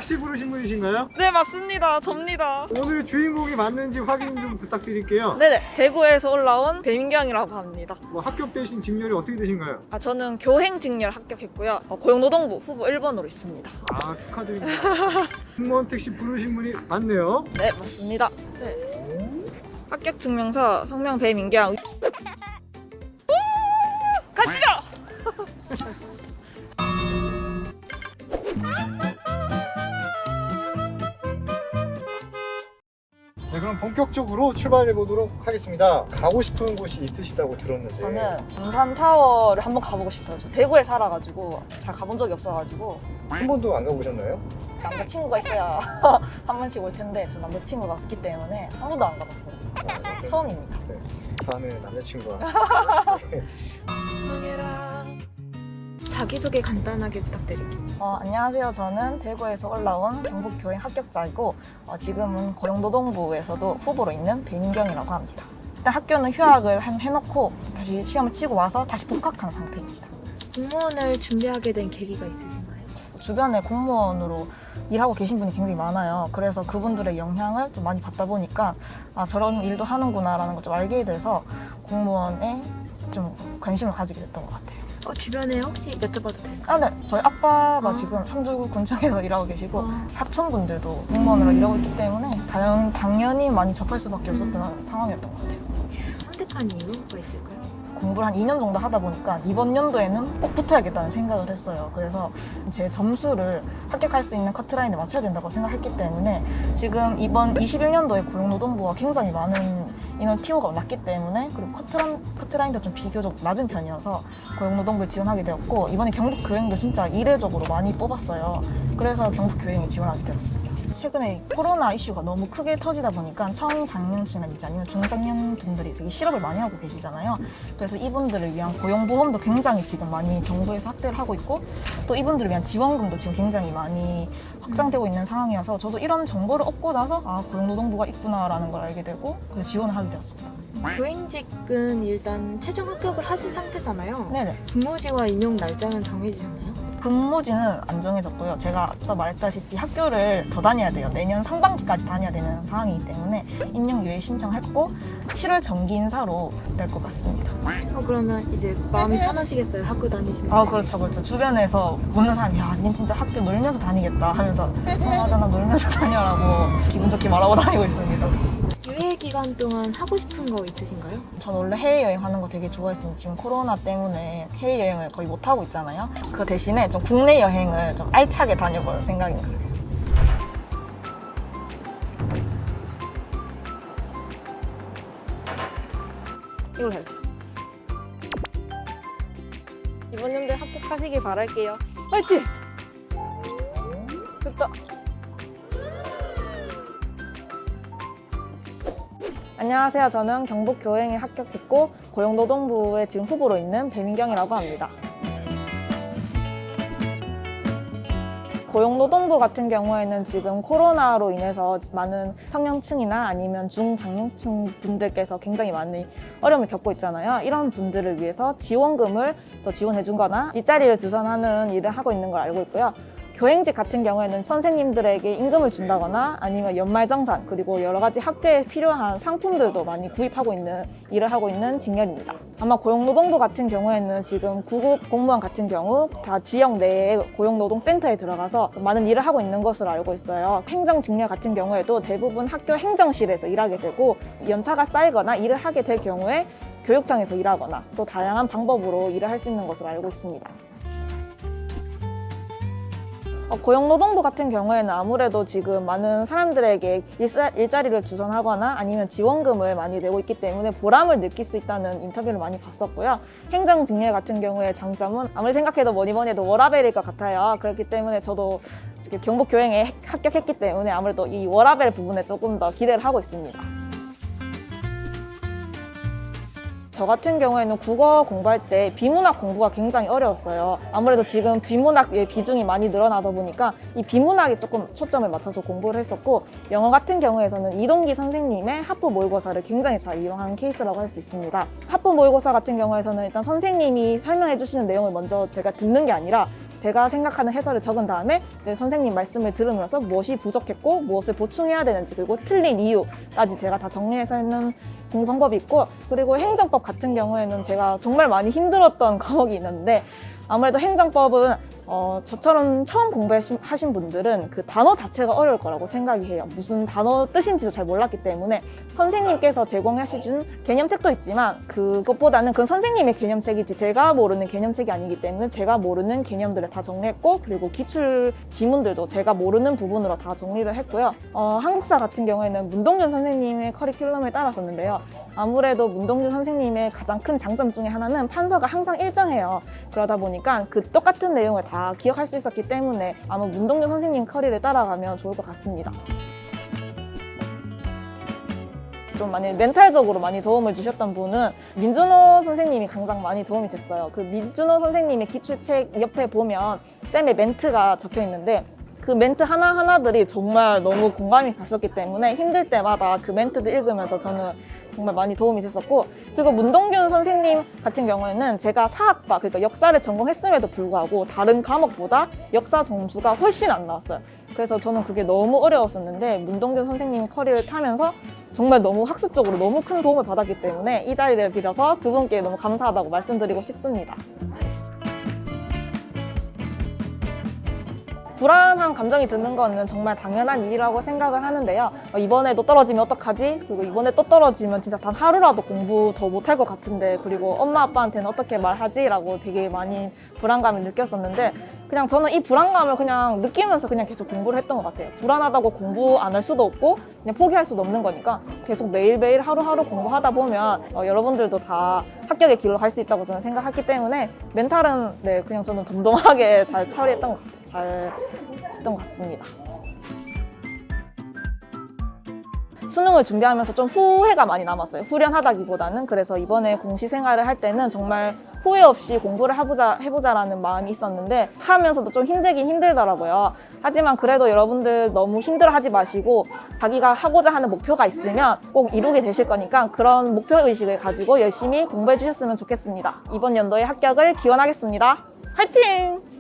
택시 부르신 분이신가요? 네, 맞습니다. 접니다. 오늘의 주인공이 맞는지 확인 좀 부탁드릴게요. 네네, 대구에서 올라온 배민경이라고 합니다. 뭐 합격되신 직렬이 어떻게 되신가요? 저는 교행 직렬 합격했고요. 고용노동부 후보 1번으로 있습니다. 아, 축하드립니다. 승무원 택시 부르신 분이 맞네요. 네, 맞습니다. 네. 합격 증명서 성명 배민경. 가시죠! 네, 그럼 본격적으로 출발해 보도록 하겠습니다. 가고 싶은 곳이 있으시다고 들었는데. 저는 동산타워를 한번 가보고 싶어요. 저 대구에 살아가지고 잘 가본 적이 없어가지고 한 번도 안 가보셨나요? 남자친구가 있어야 한 번씩 올 텐데 저 남자친구가 없기 때문에 한 번도 안 가봤어요. 그래서 처음입니다. 네, 다음에 남자친구와. 네. 자기소개 간단하게 부탁드릴게요. 안녕하세요. 저는 대구에서 올라온 경북교행 합격자이고 지금은 고용노동부에서도 후보로 있는 배민경이라고 합니다. 일단 학교는 휴학을 해놓고 다시 시험을 치고 와서 다시 복학한 상태입니다. 공무원을 준비하게 된 계기가 있으신가요? 주변에 공무원으로 일하고 계신 분이 굉장히 많아요. 그래서 그분들의 영향을 좀 많이 받다 보니까 저런 일도 하는구나라는 걸 좀 알게 돼서 공무원에 좀 관심을 가지게 됐던 것 같아요. 주변에 혹시 여쭤봐도 될까요? 네. 저희 아빠가 지금 천주군청에서 일하고 계시고 사촌분들도 공무원으로 일하고 있기 때문에 당연히 많이 접할 수밖에 없었던 상황이었던 것 같아요. 선택한 이유가 있을까요? 공부를 한 2년 정도 하다 보니까 이번 연도에는 꼭 붙어야겠다는 생각을 했어요. 그래서 제 점수를 합격할 수 있는 커트라인에 맞춰야 된다고 생각했기 때문에 지금 이번 21년도에 고용노동부가 굉장히 많은 인원 티오가 났기 때문에 그리고 커트라인도 좀 비교적 낮은 편이어서 고용노동부에 지원하게 되었고 이번에 경북교행도 진짜 이례적으로 많이 뽑았어요. 그래서 경북교행에 지원하게 되었습니다. 최근에 코로나 이슈가 너무 크게 터지다 보니까 청장년층이나 아니면 중장년 분들이 되게 실업을 많이 하고 계시잖아요. 그래서 이분들을 위한 고용보험도 굉장히 지금 많이 정부에서 확대를 하고 있고 또 이분들을 위한 지원금도 지금 굉장히 많이 확장되고 있는 상황이어서 저도 이런 정보를 얻고 나서 고용노동부가 있구나라는 걸 알게 되고 그래서 지원을 하게 되었습니다. 교행직은 일단 최종 합격을 하신 상태잖아요. 네네. 근무지와 임용 날짜는 정해지셨나요? 근무지는 안 정해졌고요. 제가 앞서 말했다시피 학교를 더 다녀야 돼요. 내년 상반기까지 다녀야 되는 상황이기 때문에 임용 유예 신청했고 7월 정기 인사로 될 것 같습니다. 그러면 이제 마음이 편하시겠어요? 학교 다니시는 그렇죠. 주변에서 묻는 사람이 닌 진짜 학교 놀면서 다니겠다 하면서 맞아, 나 놀면서 다녀라고 기분 좋게 말하고 다니고 있습니다. 유예 기간 동안 하고 싶은 거 있으신가요? 전 원래 해외여행 하는 거 되게 좋아했는데 지금 코로나 때문에 해외여행을 거의 못하고 있잖아요. 그 대신에 좀 국내 여행을 좀 알차게 다녀볼 생각입니다. 이걸 해야 돼. 이번 연도에 합격하시길 바랄게요. 화이팅! 됐다. 안녕하세요. 저는 경북교행에 합격했고 고용노동부에 지금 후보로 있는 배민경이라고 합니다. 고용노동부 같은 경우에는 지금 코로나로 인해서 많은 청년층이나 아니면 중장년층 분들께서 굉장히 많은 어려움을 겪고 있잖아요. 이런 분들을 위해서 지원금을 더 지원해 준거나 일자리를 주선하는 일을 하고 있는 걸 알고 있고요. 교행직 같은 경우에는 선생님들에게 임금을 준다거나 아니면 연말정산 그리고 여러 가지 학교에 필요한 상품들도 많이 구입하고 있는 일을 하고 있는 직렬입니다. 아마 고용노동부 같은 경우에는 지금 9급 공무원 같은 경우 다 지역 내에 고용노동센터에 들어가서 많은 일을 하고 있는 것으로 알고 있어요. 행정 직렬 같은 경우에도 대부분 학교 행정실에서 일하게 되고 연차가 쌓이거나 일을 하게 될 경우에 교육청에서 일하거나 또 다양한 방법으로 일을 할 수 있는 것으로 알고 있습니다. 고용노동부 같은 경우에는 아무래도 지금 많은 사람들에게 일자리를 주선하거나 아니면 지원금을 많이 내고 있기 때문에 보람을 느낄 수 있다는 인터뷰를 많이 봤었고요. 행정직렬 같은 경우의 장점은 아무리 생각해도 뭐니 해도 워라밸일 것 같아요. 그렇기 때문에 저도 경북교행에 합격했기 때문에 아무래도 이 워라밸 부분에 조금 더 기대를 하고 있습니다. 저 같은 경우에는 국어 공부할 때 비문학 공부가 굉장히 어려웠어요. 아무래도 지금 비문학의 비중이 많이 늘어나다 보니까 이 비문학에 조금 초점을 맞춰서 공부를 했었고 영어 같은 경우에서는 이동기 선생님의 하프 모의고사를 굉장히 잘 이용한 케이스라고 할 수 있습니다. 하프 모의고사 같은 경우에서는 일단 선생님이 설명해 주시는 내용을 먼저 제가 듣는 게 아니라 제가 생각하는 해설을 적은 다음에 이제 선생님 말씀을 들으면서 무엇이 부족했고 무엇을 보충해야 되는지 그리고 틀린 이유까지 제가 다 정리해서 했는 공부 방법이 있고, 그리고 행정법 같은 경우에는 제가 정말 많이 힘들었던 과목이 있는데 아무래도 행정법은 저처럼 처음 공부하신 분들은 그 단어 자체가 어려울 거라고 생각이 해요. 무슨 단어 뜻인지도 잘 몰랐기 때문에 선생님께서 제공하시는 개념책도 있지만 그것보다는 그건 선생님의 개념책이지 제가 모르는 개념책이 아니기 때문에 제가 모르는 개념들을 다 정리했고, 그리고 기출 지문들도 제가 모르는 부분으로 다 정리를 했고요. 한국사 같은 경우에는 문동균 선생님의 커리큘럼을 따랐었는데요. 아무래도 문동균 선생님의 가장 큰 장점 중에 하나는 판서가 항상 일정해요. 그러다 보니까 그 똑같은 내용을 다 기억할 수 있었기 때문에 아마 문동균 선생님 커리를 따라가면 좋을 것 같습니다. 좀 많이 멘탈적으로 많이 도움을 주셨던 분은 민준호 선생님이 가장 많이 도움이 됐어요. 그 민준호 선생님의 기출책 옆에 보면 쌤의 멘트가 적혀 있는데 그 멘트 하나하나들이 정말 너무 공감이 갔었기 때문에 힘들 때마다 그 멘트들 읽으면서 저는 정말 많이 도움이 됐었고, 그리고 문동균 선생님 같은 경우에는 제가 사학과, 그러니까 역사를 전공했음에도 불구하고 다른 과목보다 역사 점수가 훨씬 안 나왔어요. 그래서 저는 그게 너무 어려웠었는데 문동균 선생님이 커리를 타면서 정말 너무 학습적으로 너무 큰 도움을 받았기 때문에 이 자리를 빌어서 두 분께 너무 감사하다고 말씀드리고 싶습니다. 불안한 감정이 드는 거는 정말 당연한 일이라고 생각을 하는데요. 이번에도 떨어지면 어떡하지? 그리고 이번에 또 떨어지면 진짜 단 하루라도 공부 더 못할 것 같은데, 그리고 엄마 아빠한테는 어떻게 말하지? 라고 되게 많이 불안감을 느꼈었는데 그냥 저는 이 불안감을 그냥 느끼면서 그냥 계속 공부를 했던 것 같아요. 불안하다고 공부 안 할 수도 없고 그냥 포기할 수도 없는 거니까 계속 매일매일 하루하루 공부하다 보면 여러분들도 다 합격의 길로 갈 수 있다고 저는 생각했기 때문에 멘탈은 그냥 저는 덤덤하게 잘 처리했던 것 같아요. 잘 했던 것 같습니다. 수능을 준비하면서 좀 후회가 많이 남았어요. 후련하다기보다는. 그래서 이번에 공시 생활을 할 때는 정말 후회 없이 공부를 해보자라는 마음이 있었는데 하면서도 좀 힘들긴 힘들더라고요. 하지만 그래도 여러분들 너무 힘들어하지 마시고 자기가 하고자 하는 목표가 있으면 꼭 이루게 되실 거니까 그런 목표의식을 가지고 열심히 공부해 주셨으면 좋겠습니다. 이번 연도에 합격을 기원하겠습니다. 화이팅!